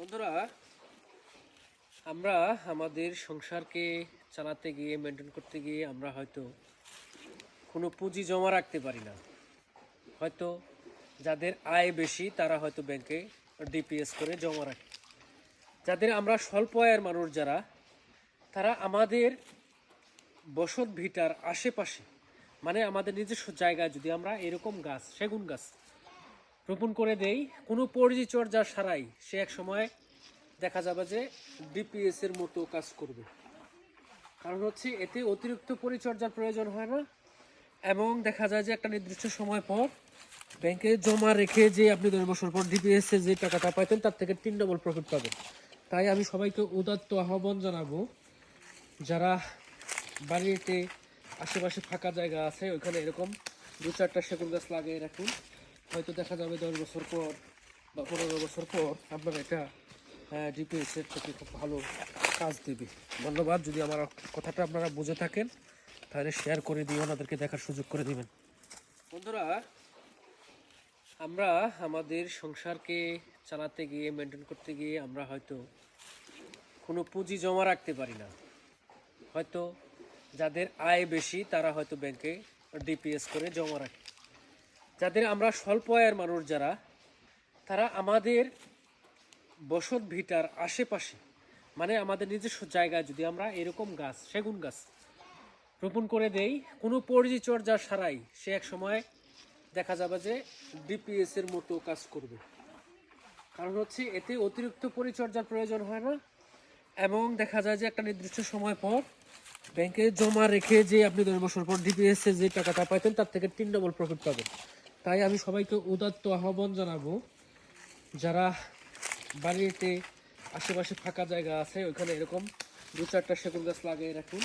বন্ধুরা, আমরা আমাদের সংসারকে চালাতে গিয়ে মেনটেন করতে গিয়ে আমরা হয়তো কোনো পুঁজি জমা রাখতে পারি না। হয়তো যাদের আয় বেশি তারা হয়তো ব্যাংকে ডিপিএস করে জমা রাখে। যাদের আমরা স্বল্প আয়ের মানুষ যারা, তারা আমাদের বসত ভিটার আশেপাশে, মানে আমাদের নিজস্ব জায়গায় যদি আমরা এরকম গাছ, সেগুন গাছ রোপণ করে দেই কোনো পরিচর্যা ছাড়াই, সে এক সময় দেখা যাবে যে ডিপিএস এর মতো কাজ করবে। কারণ হচ্ছে এতে অতিরিক্ত পরিচর্যার প্রয়োজন হয় না, এবং দেখা যায় যে একটা নির্দিষ্ট সময় পর ব্যাংকে জমা রেখে যে আপনি 10 বছর পর ডিপিএস এ যে টাকাটা পাইতেন তার থেকে 3 ডবল প্রফিট পাবেন। তাই আমি সবাইকে উদাত্ত আহ্বান জানাবো, যারা বাড়িতে আশেপাশে ফাঁকা জায়গা আছে ওইখানে এরকম 2-4টা সেগুন গাছ লাগিয়ে রাখুন। হয়তো দেখা যাবে 10 বছর পর বা 15 বছর পর আপনার এটা ডিপিএস এর থেকে খুব ভালো কাজ দেবে। ধন্যবাদ। যদি আমার কথাটা আপনারা বুঝে থাকেন তাহলে শেয়ার করে দিয়ে ওনাদেরকে দেখার সুযোগ করে দিবেন। বন্ধুরা, আমরা আমাদের সংসারকে চালাতে গিয়ে মেনটেন করতে গিয়ে আমরা হয়তো কোনো পুঁজি জমা রাখতে পারি না। হয়তো যাদের আয় বেশি তারা হয়তো ব্যাংকে ডিপিএস করে জমা রাখে। যাদের আমরা স্বল্প আয়ের মানুষ যারা, তারা আমাদের বসত ভিটার আশেপাশে, মানে আমাদের নিজস্ব জায়গায় যদি আমরা এরকম গাছ, সেগুন গাছ রোপণ করে দেই কোনো পরিচর্যা ছাড়াই, সে এক সময় দেখা যাবে যে ডিপিএস এর মতো কাজ করবে। কারণ হচ্ছে এতে অতিরিক্ত পরিচর্যার প্রয়োজন হয় না, এবং দেখা যায় যে একটা নির্দিষ্ট সময় পর ব্যাংকে জমা রেখে যে আপনি 10 বছর পর ডিপিএস এ যে টাকাটা পাইতেন তার থেকে 3 ডবল প্রফিট পাবেন। তাই আমি সবাইকে উদাত্ত আহ্বান জানাবো, যারা বাড়িতে আশেপাশে ফাঁকা জায়গা আছে ওইখানে এরকম 2-4টা সেগুন গাছ লাগিয়ে রাখুন।